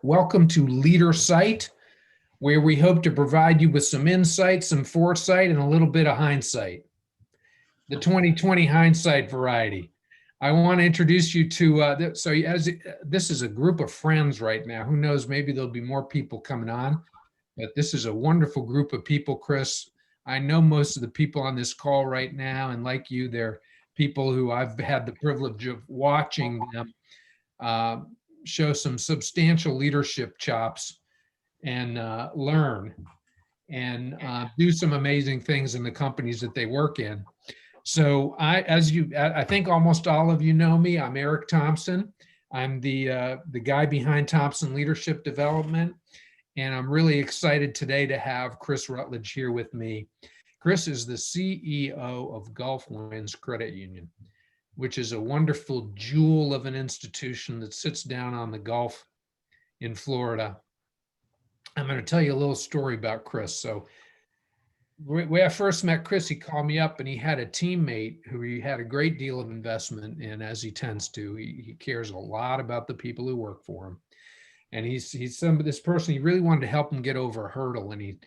Welcome to LEADERSIGHT, where we hope to provide you with some insight, some foresight, and a little bit of hindsight. The 2020 hindsight variety. I want to introduce you to, this is a group of friends right now. Who knows, maybe there'll be more people coming on, but this is a wonderful group of people, Chris. I know most of the people on this call right now, and like you, they're people who I've had the privilege of watching them uh, show some substantial leadership chops and learn and do some amazing things in the companies that they work in. So I think almost all of you know me. I'm Erik Thompson. I'm the guy behind Thompson Leadership Development, and I'm really excited today to have Chris Rutledge here with me. Chris is the CEO of Gulf Winds Credit Union, which is a wonderful jewel of an institution that sits down on the Gulf in Florida. I'm going to tell you a little story about Chris. So when I first met Chris, he called me up and he had a teammate who he had a great deal of investment in, as he tends to. He cares a lot about the people who work for him. And he's this person, he really wanted to help him get over a hurdle. And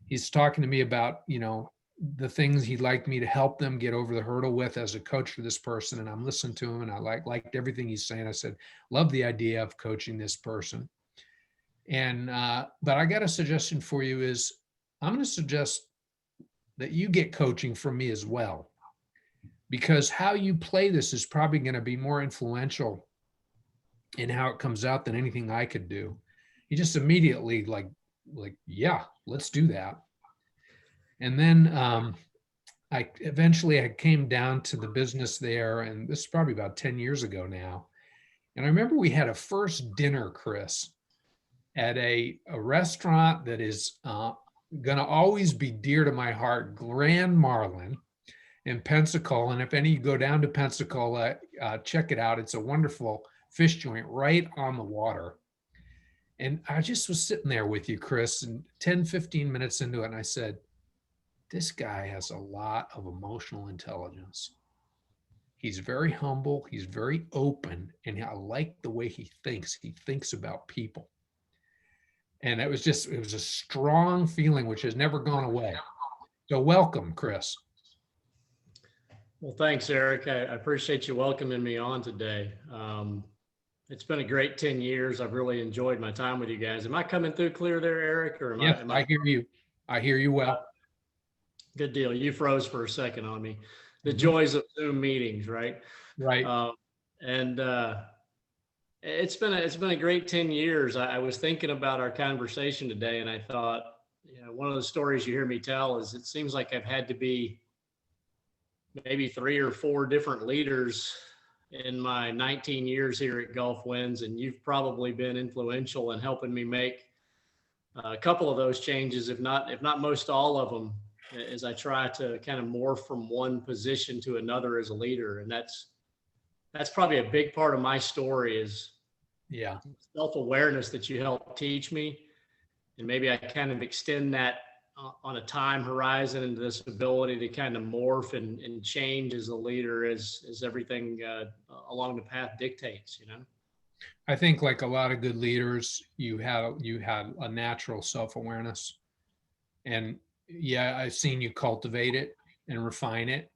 he's talking to me about, the things he'd like me to help them get over the hurdle with as a coach for this person. And I'm listening to him and I liked everything he's saying. I said, love the idea of coaching this person. And, but I got a suggestion for you is I'm going to suggest that you get coaching from me as well, because how you play this is probably going to be more influential in how it comes out than anything I could do. He just immediately like, yeah, let's do that. And then I came down to the business there, and this is probably about 10 years ago now. And I remember we had a first dinner, Chris, at a restaurant that is going to always be dear to my heart, Grand Marlin in Pensacola. And if any of you go down to Pensacola, check it out. It's a wonderful fish joint right on the water. And I just was sitting there with you, Chris, and 10, 15 minutes into it, and I said, this guy has a lot of emotional intelligence. He's very humble. He's very open. And I like the way he thinks. He thinks about people. And it was a strong feeling, which has never gone away. So welcome, Chris. Well, thanks, Erik. I appreciate you welcoming me on today. It's been a great 10 years. I've really enjoyed my time with you guys. Am I coming through clear there, Erik? Or I hear you. I hear you well. Good deal. You froze for a second on me. The joys of Zoom meetings, right? Right. It's been a great 10 years. I was thinking about our conversation today, and I thought, one of the stories you hear me tell is it seems like I've had to be maybe 3 or 4 different leaders in my 19 years here at Gulf Winds, and you've probably been influential in helping me make a couple of those changes, if not most all of them, as I try to kind of morph from one position to another as a leader. And that's probably a big part of my story is self-awareness that you help teach me. And maybe I kind of extend that on a time horizon into this ability to kind of morph and change as a leader as everything along the path dictates, I think like a lot of good leaders, you had a natural self-awareness. And I've seen you cultivate it and refine it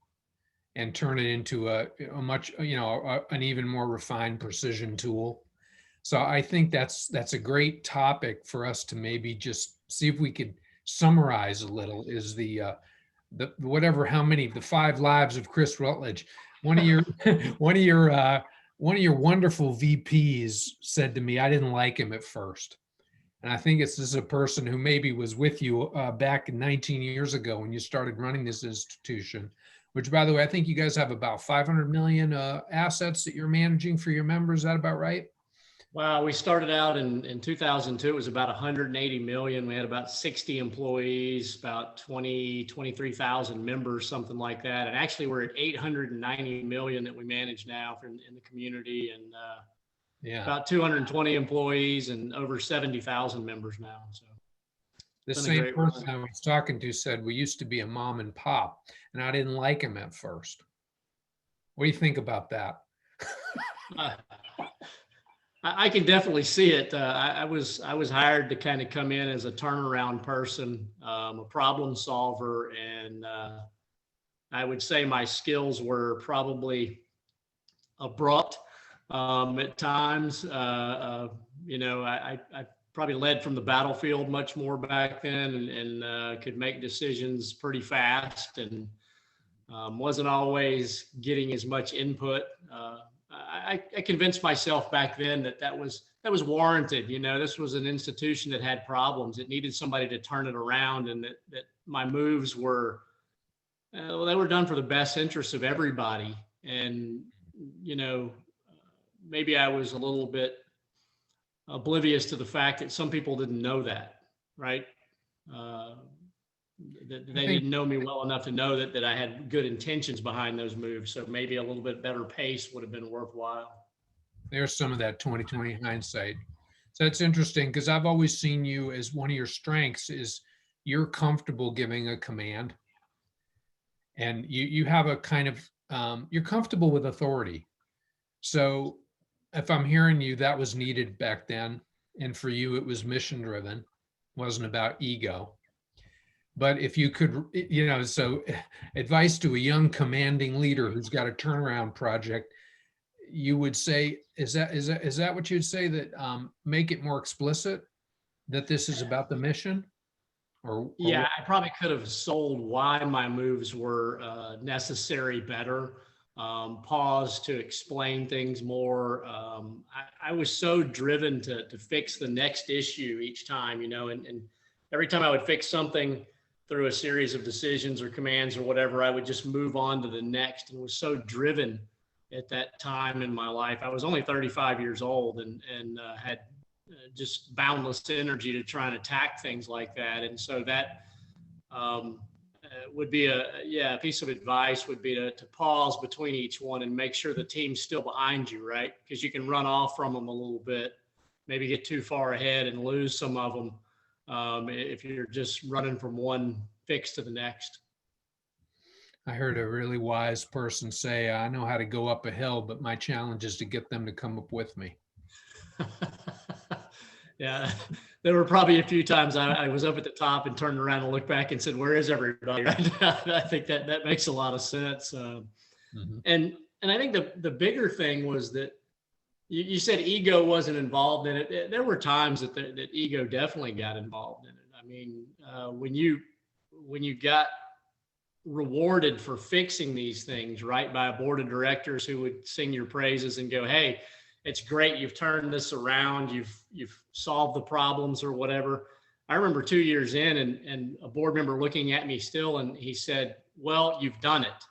and turn it into a much, an even more refined precision tool. So I think that's a great topic for us to maybe just see if we could summarize a little is the 5 lives of Chris Rutledge. One of your wonderful VPs said to me, I didn't like him at first. And I think this is a person who maybe was with you back 19 years ago when you started running this institution, which, by the way, I think you guys have about 500 million assets that you're managing for your members. Is that about right? Wow, we started out in 2002. It was about 180 million. We had about 60 employees, about 23,000 members, something like that. And actually, we're at 890 million that we manage now in the community, and about 220 employees and over 70,000 members now. So the same person I was talking to said we used to be a mom and pop, and I didn't like him at first. What do you think about that? I can definitely see it. I was hired to kind of come in as a turnaround person, a problem solver, and I would say my skills were probably abrupt at times. I probably led from the battlefield much more back then, and could make decisions pretty fast, and wasn't always getting as much input. I convinced myself back then that was warranted. This was an institution that had problems. It needed somebody to turn it around, and that my moves were, they were done for the best interest of everybody. And, maybe I was a little bit oblivious to the fact that some people didn't know that, right? That they didn't know me well enough to know that I had good intentions behind those moves. So maybe a little bit better pace would have been worthwhile. There's some of that 2020 hindsight. So that's interesting, because I've always seen you as one of your strengths is you're comfortable giving a command, and you have a kind of, you're comfortable with authority. So if I'm hearing you, that was needed back then. And for you, it was mission driven, wasn't about ego. But if you could, so advice to a young commanding leader who's got a turnaround project, you would say, is that what you'd say, that make it more explicit that this is about the mission? Or yeah, I probably could have sold why my moves were necessary better. Pause to explain things more. I was so driven to fix the next issue each time, and every time I would fix something through a series of decisions or commands or whatever, I would just move on to the next, and was so driven at that time in my life. I was only 35 years old, and had just boundless energy to try and attack things like that. And so that would be a piece of advice would be to pause between each one and make sure the team's still behind you, right? Because you can run off from them a little bit, maybe get too far ahead and lose some of them if you're just running from one fix to the next. I heard a really wise person say, I know how to go up a hill, but my challenge is to get them to come up with me. Yeah, there were probably a few times I was up at the top and turned around and looked back and said, where is everybody? I think that makes a lot of sense. And I think the bigger thing was that you said ego wasn't involved in it. There were times that ego definitely got involved in it. I mean, when you got rewarded for fixing these things, right, by a board of directors who would sing your praises and go, hey, it's great, you've turned this around, you've solved the problems or whatever. I remember 2 years in and a board member looking at me still, and he said, well, you've done it.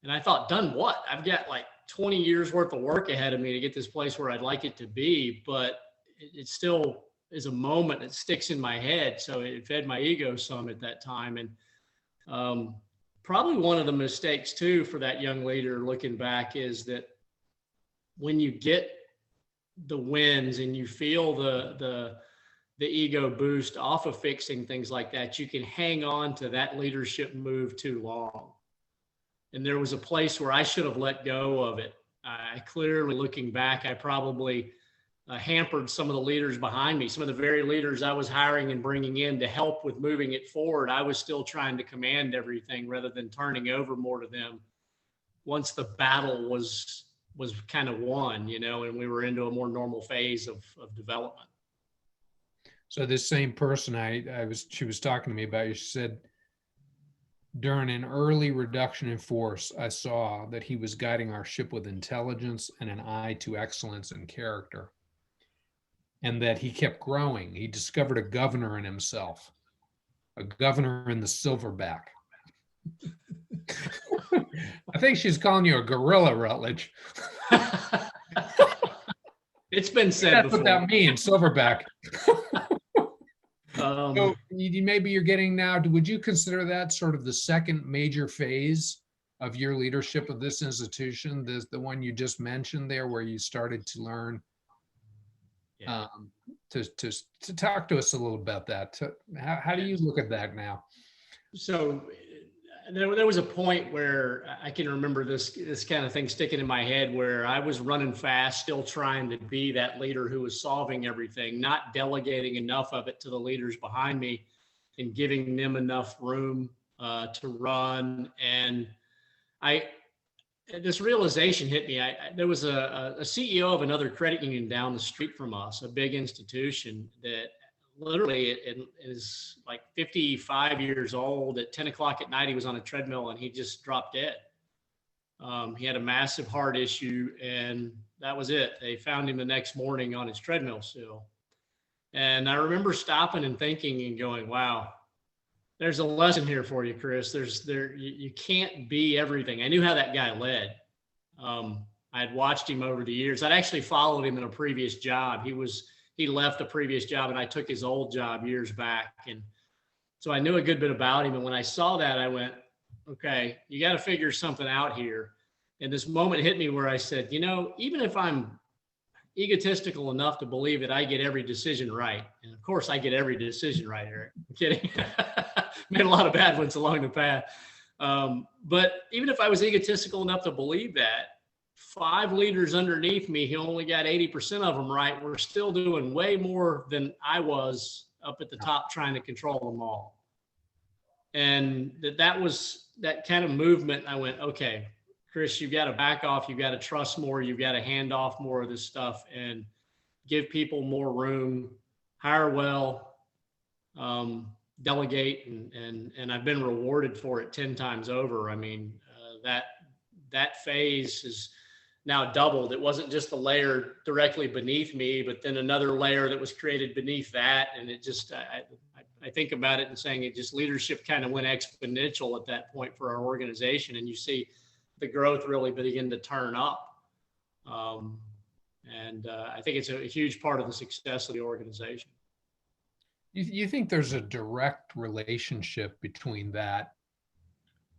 And I thought, done what? I've got like 20 years worth of work ahead of me to get this place where I'd like it to be, but it still is a moment that sticks in my head. So it fed my ego some at that time. And probably one of the mistakes too for that young leader looking back is that when you get the wins and you feel the ego boost off of fixing things like that, you can hang on to that leadership move too long. And there was a place where I should have let go of it. I clearly, looking back, I probably hampered some of the leaders behind me, some of the very leaders I was hiring and bringing in to help with moving it forward. I was still trying to command everything rather than turning over more to them once the battle was kind of won, and we were into a more normal phase of development. So this same person she was talking to me about you, she said, during an early reduction in force, I saw that he was guiding our ship with intelligence and an eye to excellence and character, and that he kept growing. He discovered a governor in himself, a governor in the silverback. I think she's calling you a gorilla, Rutledge. It's been said That's before. what that means, silverback. So maybe you're getting now, would you consider that sort of the second major phase of your leadership of this institution, the one you just mentioned there, where you started to learn? Yeah. To talk to us a little about that. How do you look at that now? So there was a point where I can remember this kind of thing sticking in my head, where I was running fast, still trying to be that leader who was solving everything, not delegating enough of it to the leaders behind me and giving them enough room to run. And this realization hit me. There was a CEO of another credit union down the street from us, a big institution that literally it is like 55 years old. At 10 o'clock at night, he was on a treadmill and he just dropped dead. He had a massive heart issue, and that was it. They found him the next morning on his treadmill still. And I remember stopping and thinking and going, wow, there's a lesson here for you, Chris. You can't be everything. I knew how that guy led. I had watched him over the years. I'd actually followed him in a previous job. He left the previous job and I took his old job years back. And so I knew a good bit about him. And when I saw that, I went, okay, you got to figure something out here. And this moment hit me where I said, even if I'm egotistical enough to believe that I get every decision right, and of course I get every decision right, Eric, I'm kidding. Made a lot of bad ones along the path. But even if I was egotistical enough to believe that, 5 leaders underneath me, he only got 80% of them right. We're still doing way more than I was up at the top trying to control them all. And that was that kind of movement. I went, okay, Chris, you've got to back off. You've got to trust more. You've got to hand off more of this stuff and give people more room, hire well, delegate. And I've been rewarded for it 10 times over. I mean, that phase is now doubled. It wasn't just a layer directly beneath me, but then another layer that was created beneath that. And it just, I think about it and saying it just leadership kind of went exponential at that point for our organization. And you see the growth really begin to turn up. I think it's a huge part of the success of the organization. You think there's a direct relationship between that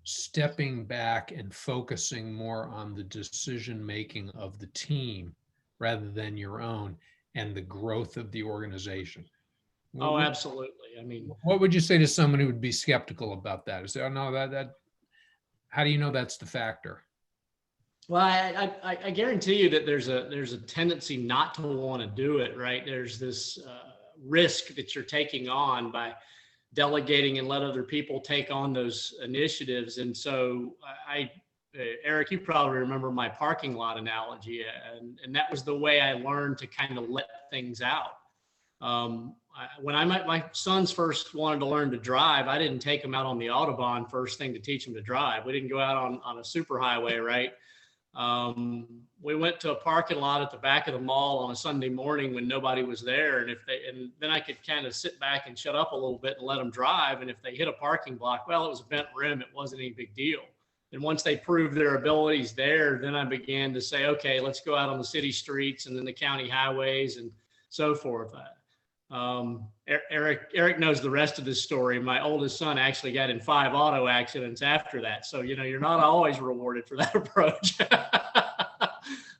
stepping back and focusing more on the decision-making of the team rather than your own and the growth of the organization? Oh, absolutely. I mean, what would you say to someone who would be skeptical about that? Is there, oh, no, how do you know that's the factor? Well, I guarantee you that there's a tendency not to want to do it, right? There's this risk that you're taking on by delegating and let other people take on those initiatives. And so Eric, you probably remember my parking lot analogy, and that was the way I learned to kind of let things out. When my sons first wanted to learn to drive, I didn't take them out on the Autobahn first thing to teach them to drive. We didn't go out on a super highway, right? We went to a parking lot at the back of the mall on a Sunday morning when nobody was there. And then I could kind of sit back and shut up a little bit and let them drive. And if they hit a parking block, well, it was a bent rim. It wasn't any big deal. And once they proved their abilities there, then I began to say, okay, let's go out on the city streets and then the county highways and so forth. Eric knows the rest of this story. My oldest son actually got in 5 auto accidents after that. So, you're not always rewarded for that approach.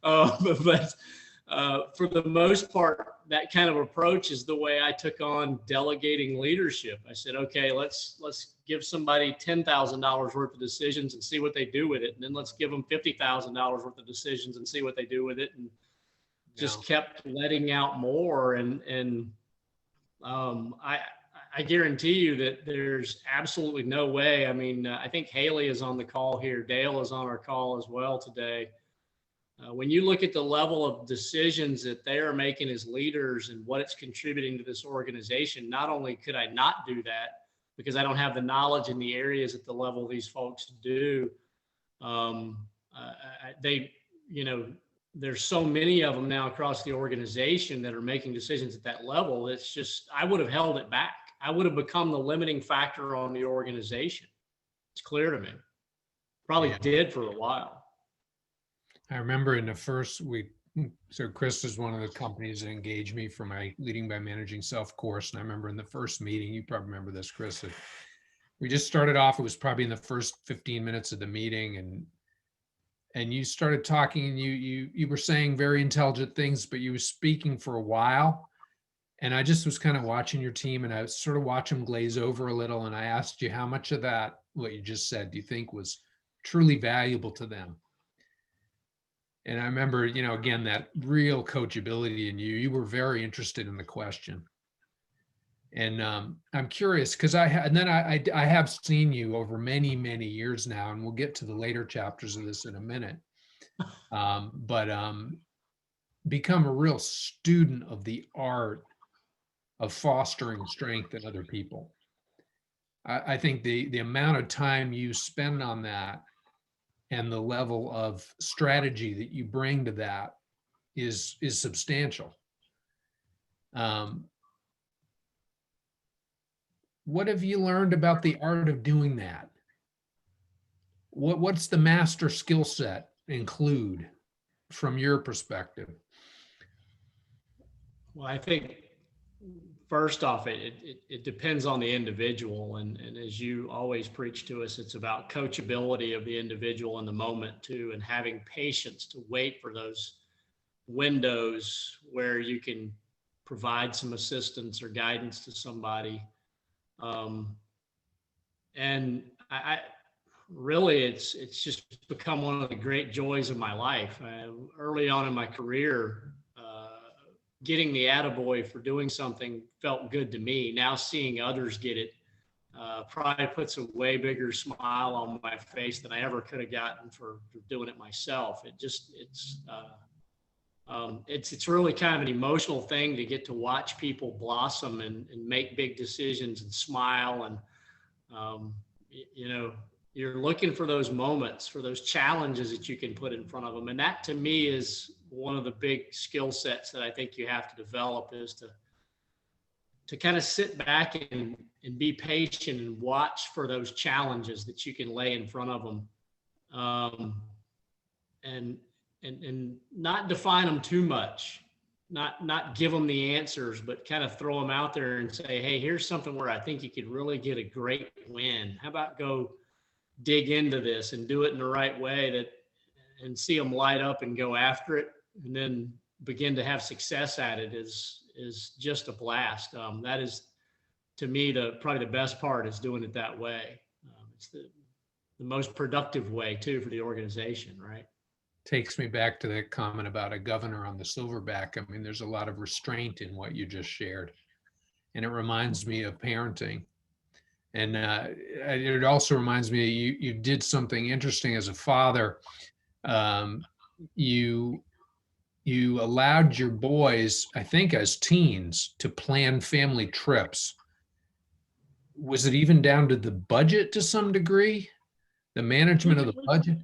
But for the most part, that kind of approach is the way I took on delegating leadership. I said, okay, let's give somebody $10,000 worth of decisions and see what they do with it. And then let's give them $50,000 worth of decisions and see what they do with it. And just kept letting out more. I guarantee you that there's absolutely no way. I mean, I think Haley is on the call here. Dale is on our call as well today. When you look at the level of decisions that they are making as leaders and what it's contributing to this organization, not only could I not do that because I don't have the knowledge in the areas at the level these folks do, there's so many of them now across the organization that are making decisions at that level. It's just, I would have held it back. I would have become the limiting factor on the organization. It's clear to me. Probably did for a while. I remember in the first week, so Chris is one of the companies that engaged me for my Leading by Managing Self course. And I remember in the first meeting, you probably remember this, Chris, that we just started off, it was probably in the first 15 minutes of the meeting, and you started talking and you were saying very intelligent things, but you were speaking for a while. And I just was kind of watching your team, and I sort of watch them glaze over a little. And I asked you how much of that, what you just said, do you think was truly valuable to them? And I remember, again, that real coachability in you. You were very interested in the question. And I'm curious because I have seen you over many, many years now, and we'll get to the later chapters of this in a minute. But become a real student of the art of fostering strength in other people. I think the amount of time you spend on that and the level of strategy that you bring to that is substantial. What have you learned about the art of doing that? What's the master skill set include from your perspective? Well, I think first off, it depends on the individual. And as you always preach to us, it's about coachability of the individual in the moment too, and having patience to wait for those windows where you can provide some assistance or guidance to somebody. And I really, it's just become one of the great joys of my life. Early on in my career, getting the attaboy for doing something felt good to me. Now seeing others get it probably puts a way bigger smile on my face than I ever could have gotten for doing it myself. It's really kind of an emotional thing to get to watch people blossom and make big decisions and smile. And, you're looking for those moments, for those challenges that you can put in front of them. And that to me is one of the big skill sets that I think you have to develop, is to kind of sit back and be patient and watch for those challenges that you can lay in front of them. And not define them too much, not give them the answers, but kind of throw them out there and say, hey, here's something where I think you could really get a great win. How about go dig into this and do it in the right way, and see them light up and go after it, and then begin to have success at it is just a blast. That is, to me, probably the best part is doing it that way. It's the most productive way too for the organization, right? Takes me back to that comment about a governor on the silverback. I mean, there's a lot of restraint in what you just shared, and it reminds me of parenting. And it also reminds me, you did something interesting as a father. You allowed your boys, I think as teens, to plan family trips. Was it even down to the budget to some degree? The management of the budget?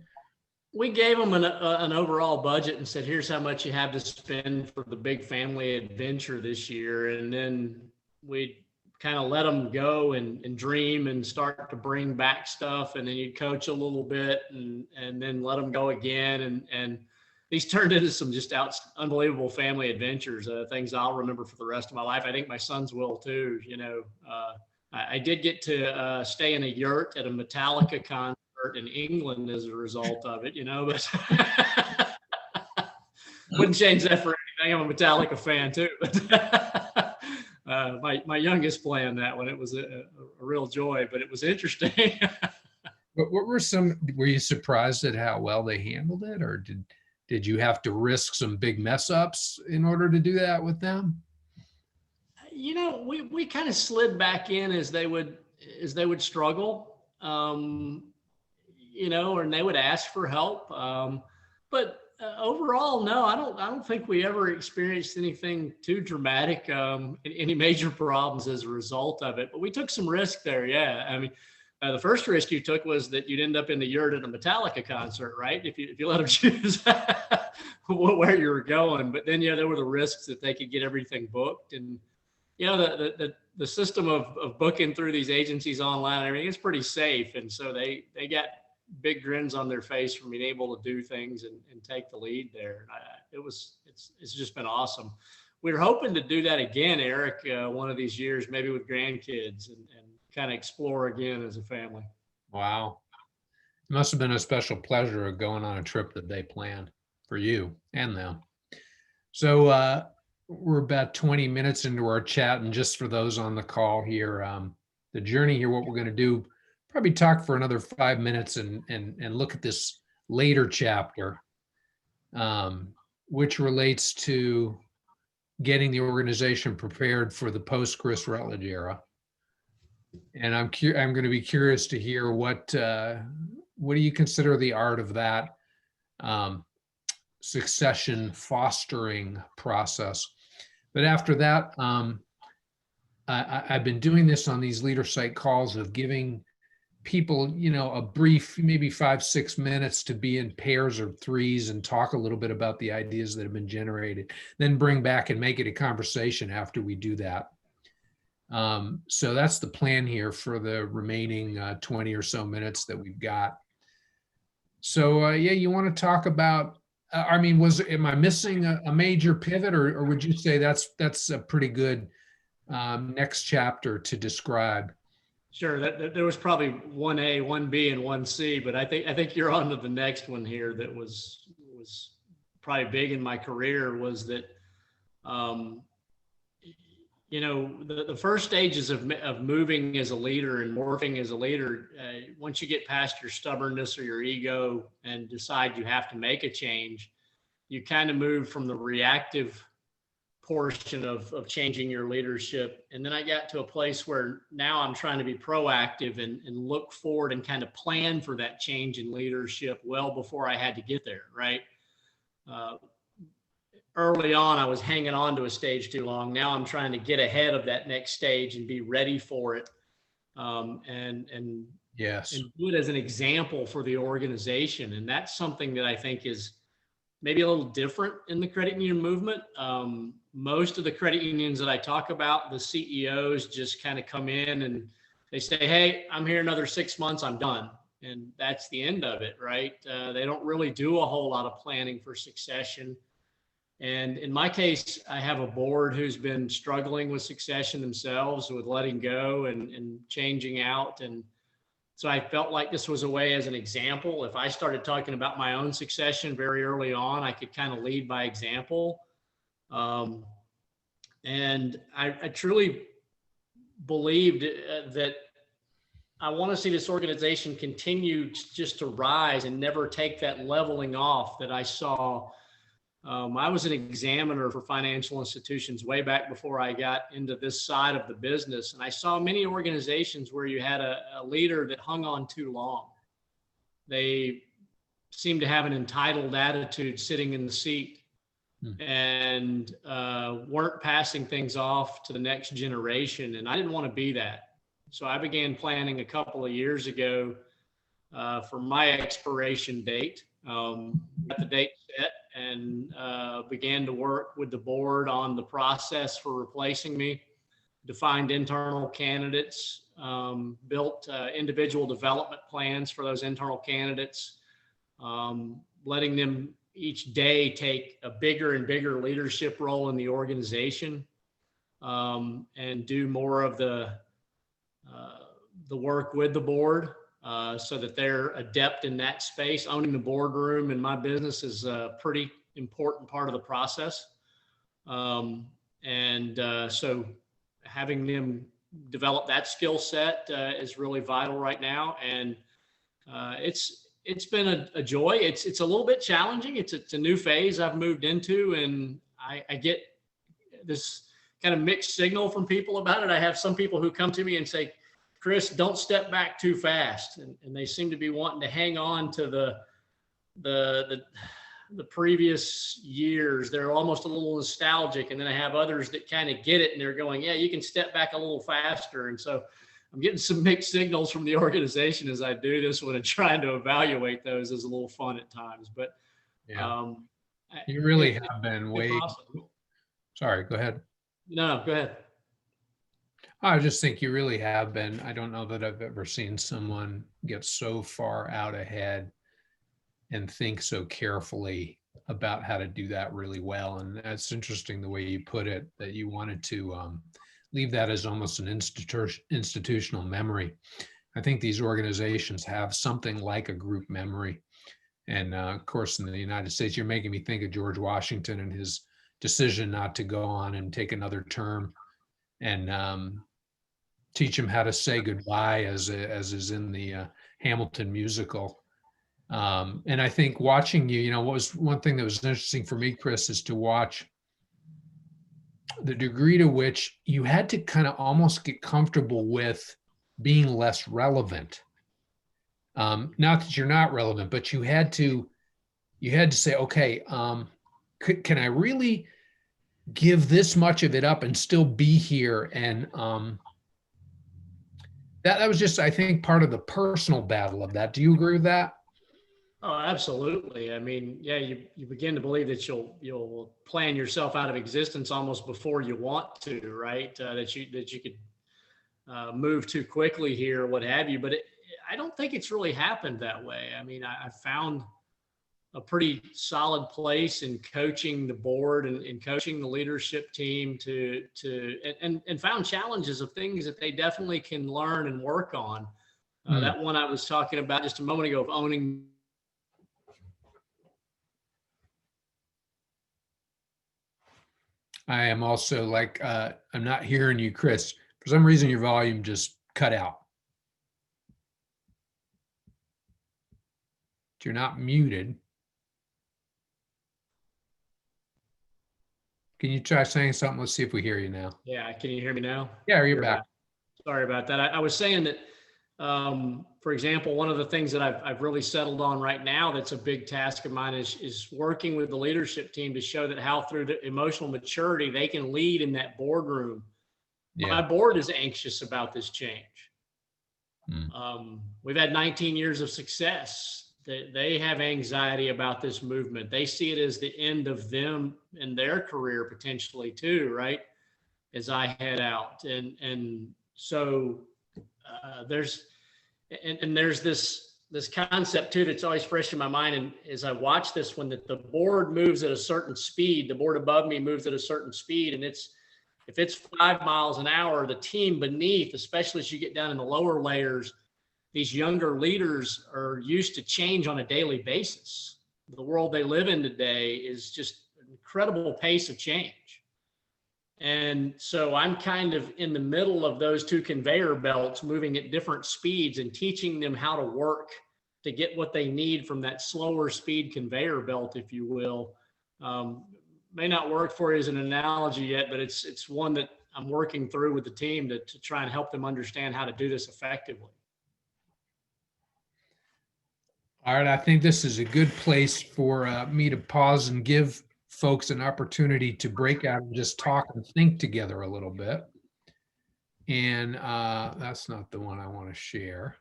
We gave them an overall budget and said, here's how much you have to spend for the big family adventure this year. And then we kind of let them go and dream and start to bring back stuff. And then you'd coach a little bit and then let them go again. And these turned into some just unbelievable family adventures, things I'll remember for the rest of my life. I think my sons will too. I did get to stay in a yurt at a Metallica concert in England as a result of it, but wouldn't change that for anything. I'm a Metallica fan too. My youngest planned that one. It was a real joy, but it was interesting. But were you surprised at how well they handled it, or did you have to risk some big mess ups in order to do that with them? We kind of slid back in as they would struggle, and they would ask for help. But overall, no, I don't think we ever experienced anything too dramatic, any major problems as a result of it. But we took some risk there. Yeah. I mean, the first risk you took was that you'd end up in the yurt at a Metallica concert, right? If you let them choose where you were going. But then, there were the risks that they could get everything booked. And, the system of booking through these agencies online and everything is pretty safe. And so they got big grins on their face from being able to do things and take the lead there. And it's just been awesome. We're hoping to do that again, Eric, one of these years, maybe with grandkids and kind of explore again as a family. Wow. It must have been a special pleasure of going on a trip that they planned for you and them. So we're about 20 minutes into our chat, and just for those on the call here, the journey here, what we're going to do, probably talk for another 5 minutes and look at this later chapter, which relates to getting the organization prepared for the post Chris Rutledge era. And I'm going to be curious to hear what do you consider the art of that succession fostering process? But after that, I've been doing this on these LeaderSight calls of giving people, a brief, maybe 5-6 minutes to be in pairs or threes and talk a little bit about the ideas that have been generated, then bring back and make it a conversation after we do that. So that's the plan here for the remaining 20 or so minutes that we've got. So yeah, you want to talk about, am I missing a major pivot, or would you say that's a pretty good next chapter to describe? Sure. There was probably 1A, 1B, and 1C, but I think you're on to the next one here that was probably big in my career, was that, the first stages of moving as a leader and morphing as a leader, once you get past your stubbornness or your ego and decide you have to make a change, you kind of move from the reactive portion of changing your leadership. And then I got to a place where now I'm trying to be proactive and look forward and kind of plan for that change in leadership well before I had to get there, right? Early on, I was hanging on to a stage too long. Now I'm trying to get ahead of that next stage and be ready for it. Yes, and do it as an example for the organization. And that's something that I think is maybe a little different in the credit union movement. Most of the credit unions that I talk about, the CEOs just kind of come in and they say, hey, I'm here another 6 months, I'm done. And that's the end of it, right? They don't really do a whole lot of planning for succession. And in my case, I have a board who's been struggling with succession themselves, with letting go and changing out. And so I felt like this was a way, as an example, if I started talking about my own succession very early on, I could kind of lead by example. And I truly believed that I want to see this organization continue just to rise and never take that leveling off that I saw. I was an examiner for financial institutions way back before I got into this side of the business. And I saw many organizations where you had a leader that hung on too long. They seemed to have an entitled attitude sitting in the seat and weren't passing things off to the next generation. And I didn't want to be that. So I began planning a couple of years ago for my expiration date. Got the date set and began to work with the board on the process for replacing me, defined internal candidates, built individual development plans for those internal candidates, letting them each day take a bigger and bigger leadership role in the organization, and do more of the work with the board. So that they're adept in that space. Owning the boardroom in my business is a pretty important part of the process. So having them develop that skill set is really vital right now. And it's been a joy. It's a little bit challenging. It's a new phase I've moved into, and I get this kind of mixed signal from people about it. I have some people who come to me and say, Chris, don't step back too fast. And they seem to be wanting to hang on to the previous years. They're almost a little nostalgic. And then I have others that kind of get it and they're going, yeah, you can step back a little faster. And so I'm getting some mixed signals from the organization as I do this one, and trying to evaluate those is a little fun at times. But yeah. You really have been way. Sorry, go ahead. No, go ahead. I just think you really have been. I don't know that I've ever seen someone get so far out ahead and think so carefully about how to do that really well. And that's interesting the way you put it, that you wanted to leave that as almost an institutional memory. I think these organizations have something like a group memory. And of course, in the United States, you're making me think of George Washington and his decision not to go on and take another term, and teach him how to say goodbye, as is in the Hamilton musical. And I think watching you, what was one thing that was interesting for me, Chris, is to watch the degree to which you had to kind of almost get comfortable with being less relevant. Not that you're not relevant, but you had to say, okay, can I really give this much of it up and still be here? And that was just, I think, part of the personal battle of that. Do you agree with that? Oh, absolutely. I mean, yeah, you begin to believe that you'll plan yourself out of existence almost before you want to, right? That you could move too quickly here, what have you. But I don't think it's really happened that way. I mean, I found a pretty solid place in coaching the board and coaching the leadership team and found challenges of things that they definitely can learn and work on. That one I was talking about just a moment ago of owning. I am also like, I'm not hearing you, Chris. For some reason, your volume just cut out. You're not muted. Can you try saying something? Let's see if we hear you now. Yeah, can you hear me now? Yeah, you're back. Sorry about that. I was saying that, for example, one of the things that I've really settled on right now that's a big task of mine is working with the leadership team to show that how through the emotional maturity they can lead in that boardroom. Yeah. My board is anxious about this change. We've had 19 years of success. They have anxiety about this movement. They see it as the end of them and their career potentially too, right? As I head out. And so there's this concept too that's always fresh in my mind. And as I watch this, when the board moves at a certain speed, the board above me moves at a certain speed, and if it's 5 miles an hour, the team beneath, especially as you get down in the lower layers, these younger leaders are used to change on a daily basis. The world they live in today is just an incredible pace of change. And so I'm kind of in the middle of those two conveyor belts moving at different speeds and teaching them how to work to get what they need from that slower speed conveyor belt, if you will. May not work for you as an analogy yet, but it's one that I'm working through with the team to try and help them understand how to do this effectively. All right, I think this is a good place for me to pause and give folks an opportunity to break out and just talk and think together a little bit. And that's not the one I want to share.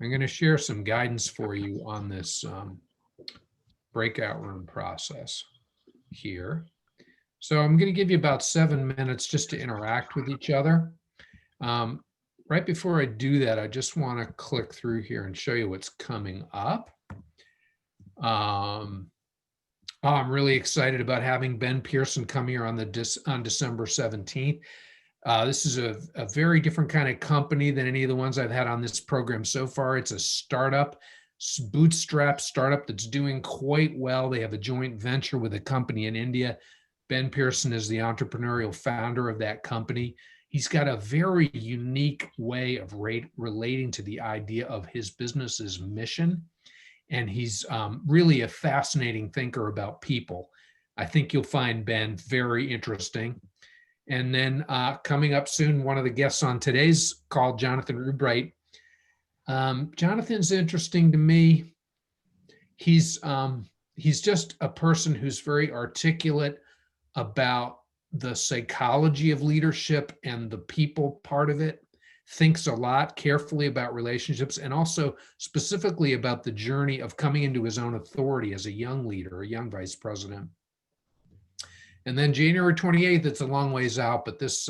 I'm going to share some guidance for you on this breakout room process here. So I'm going to give you about 7 minutes just to interact with each other. Right before I do that, I just want to click through here and show you what's coming up. I'm really excited about having Ben Pearson come here on December 17th. This is a very different kind of company than any of the ones I've had on this program so far. It's a startup, bootstrap startup that's doing quite well. They have a joint venture with a company in India. Ben Pearson is the entrepreneurial founder of that company. He's got a very unique way of relating to the idea of his business's mission. And he's really a fascinating thinker about people. I think you'll find Ben very interesting. And then coming up soon, one of the guests on today's call, Jonathan Rubright. Jonathan's interesting to me. He's just a person who's very articulate about the psychology of leadership and the people part of it, thinks a lot carefully about relationships, and also specifically about the journey of coming into his own authority as a young leader, a young vice president. And then January 28th, it's a long ways out, but this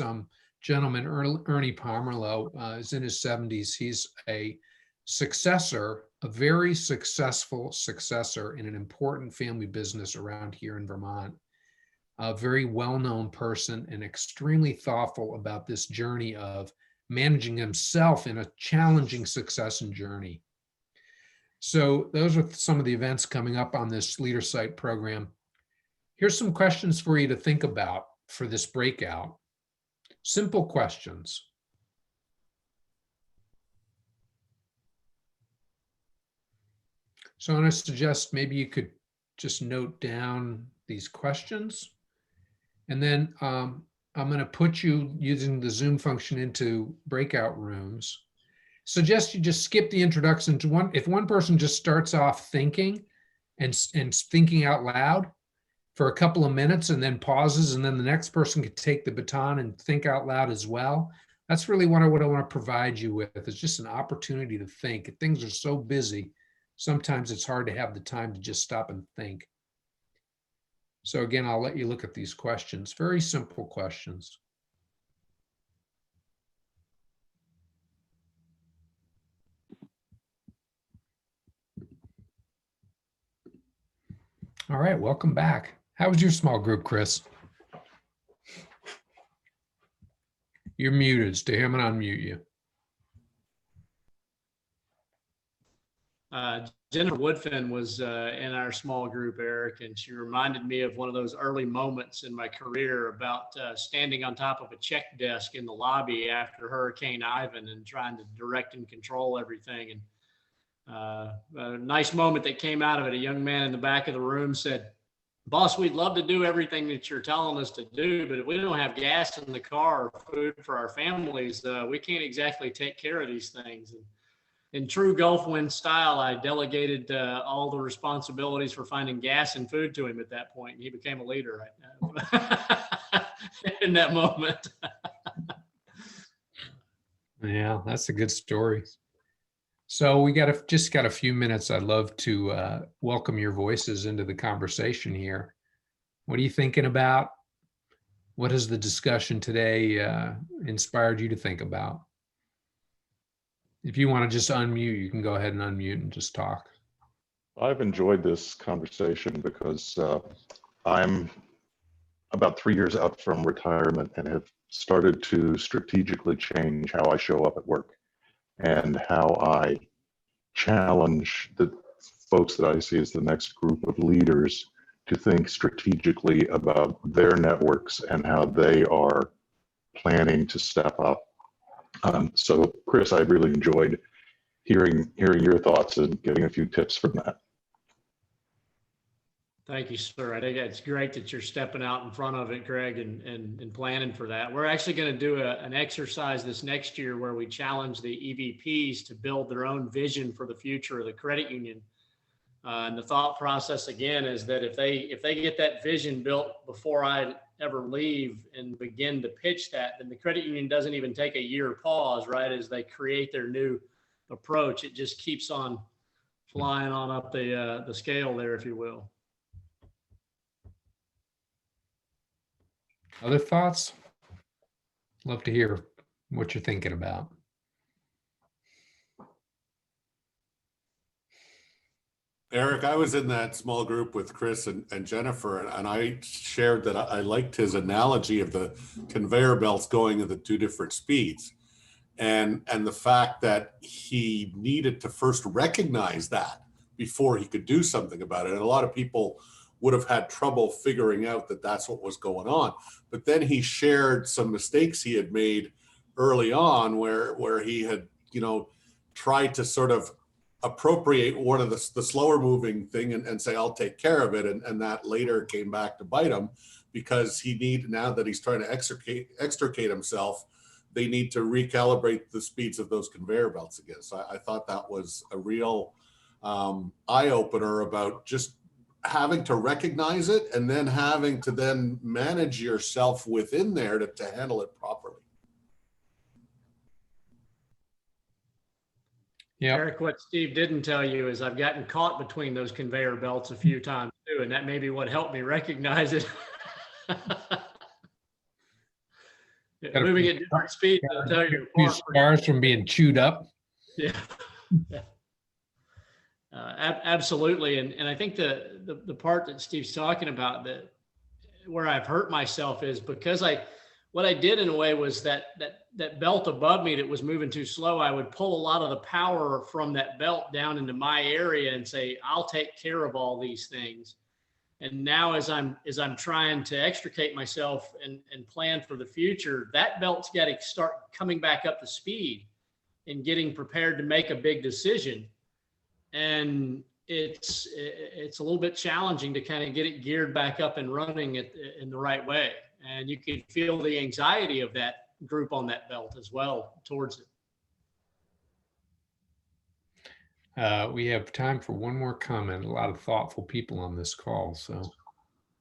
gentleman, Ernie Pomerleau, is in his 70s. He's a successor, a very successful successor in an important family business around here in Vermont. A very well-known person and extremely thoughtful about this journey of managing himself in a challenging succession journey. So those are some of the events coming up on this LeaderSight program. Here's some questions for you to think about for this breakout. Simple questions. So I'm going to suggest maybe you could just note down these questions. And then I'm going to put you, using the Zoom function, into breakout rooms. Suggest you just skip the introduction to one. If one person just starts off thinking and thinking out loud for a couple of minutes and then pauses, and then the next person could take the baton and think out loud as well. That's really what I want to provide you with. It's just an opportunity to think. Things are so busy. Sometimes it's hard to have the time to just stop and think. So again, I'll let you look at these questions. Very simple questions. All right, welcome back. How was your small group, Chris? You're muted. Stay here, I'm gonna unmute you. Jennifer Woodfin was in our small group, Eric, and she reminded me of one of those early moments in my career about standing on top of a check desk in the lobby after Hurricane Ivan and trying to direct and control everything. And a nice moment that came out of it, a young man in the back of the room said, "Boss, we'd love to do everything that you're telling us to do, but if we don't have gas in the car or food for our families, we can't exactly take care of these things." And in true Gulf Wind style, I delegated all the responsibilities for finding gas and food to him at that point, and he became a leader right now in that moment. Yeah, that's a good story. So we just got a few minutes. I'd love to welcome your voices into the conversation here. What are you thinking about? What has the discussion today inspired you to think about? If you want to just unmute, you can go ahead and unmute and just talk. I've enjoyed this conversation because I'm about 3 years out from retirement and have started to strategically change how I show up at work and how I challenge the folks that I see as the next group of leaders to think strategically about their networks and how they are planning to step up. So Chris, I really enjoyed hearing your thoughts and getting a few tips from that. Thank you, sir. I think it's great that you're stepping out in front of it, Greg, and planning for that. We're actually going to do an exercise this next year where we challenge the EVPs to build their own vision for the future of the credit union. And the thought process again is that if they get that vision built before I ever leave and begin to pitch that, then the credit union doesn't even take a year pause, right? As they create their new approach, it just keeps on flying on up the scale there, if you will. Other thoughts? Love to hear what you're thinking about. Eric, I was in that small group with Chris and Jennifer, and I shared that I liked his analogy of the conveyor belts going at the two different speeds, and the fact that he needed to first recognize that before he could do something about it. And a lot of people would have had trouble figuring out that that's what was going on. But then he shared some mistakes he had made early on where he had, tried to sort of appropriate one of the slower moving thing and say, I'll take care of it. And that later came back to bite him because now that he's trying to extricate himself, they need to recalibrate the speeds of those conveyor belts again. So I thought that was a real eye opener about just having to recognize it and then having to then manage yourself within there to handle it properly. Yeah, Eric, what Steve didn't tell you is I've gotten caught between those conveyor belts a few times too, and that may be what helped me recognize it. Moving at different speeds, I'll tell you. Scars from being chewed up. Yeah. Absolutely. And I think the part that Steve's talking about, that where I've hurt myself is because what I did in a way was that belt above me that was moving too slow, I would pull a lot of the power from that belt down into my area and say, I'll take care of all these things. And now as I'm trying to extricate myself and plan for the future, that belt's got to start coming back up to speed and getting prepared to make a big decision. And it's a little bit challenging to kind of get it geared back up and running in the right way. And you can feel the anxiety of that group on that belt as well towards it. We have time for one more comment. A lot of thoughtful people on this call, so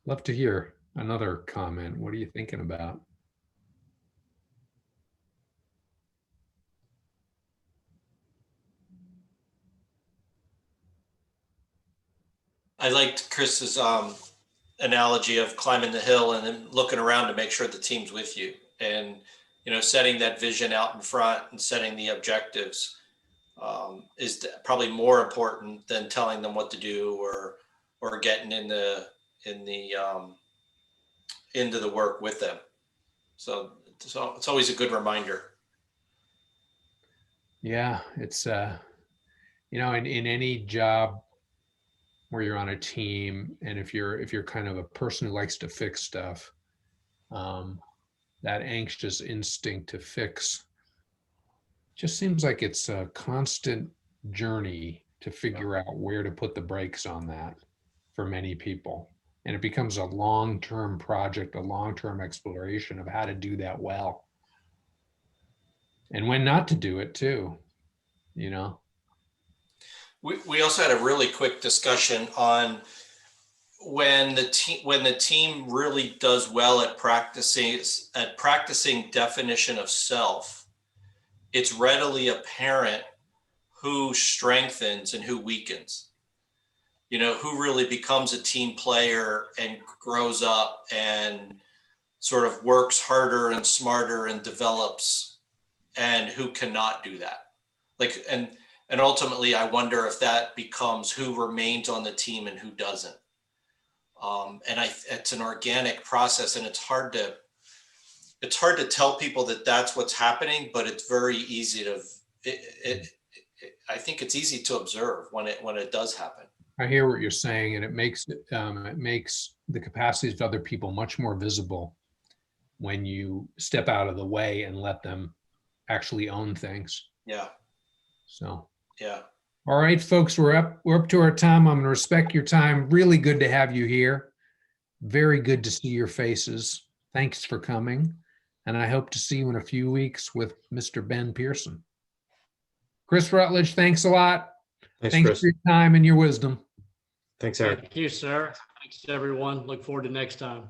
love to hear another comment. What are you thinking about? I liked Chris's analogy of climbing the hill and then looking around to make sure the team's with you, and setting that vision out in front and setting the objectives is probably more important than telling them what to do or getting into the work with them. So it's always a good reminder. Yeah, it's in any job where you're on a team, and if you're kind of a person who likes to fix stuff, that anxious instinct to fix just seems like it's a constant journey to figure out where to put the brakes on that for many people. And it becomes a long-term project, a long-term exploration of how to do that well. And when not to do it too, We also had a really quick discussion on when the team really does well at practicing definition of self, it's readily apparent who strengthens and who weakens. Who really becomes a team player and grows up and sort of works harder and smarter and develops, and who cannot do that. And ultimately, I wonder if that becomes who remains on the team and who doesn't. It's an organic process, and it's hard to tell people that that's what's happening, but it's very easy to. I think it's easy to observe when it does happen. I hear what you're saying, and it makes the capacities of other people much more visible when you step out of the way and let them actually own things. Yeah. So. Yeah. All right, folks, we're up to our time. I'm going to respect your time. Really good to have you here. Very good to see your faces. Thanks for coming. And I hope to see you in a few weeks with Mr. Ben Pearson. Chris Rutledge, thanks a lot. Thanks Chris. for your time and your wisdom. Thanks, Eric. Thank you, sir. Thanks, everyone. Look forward to next time.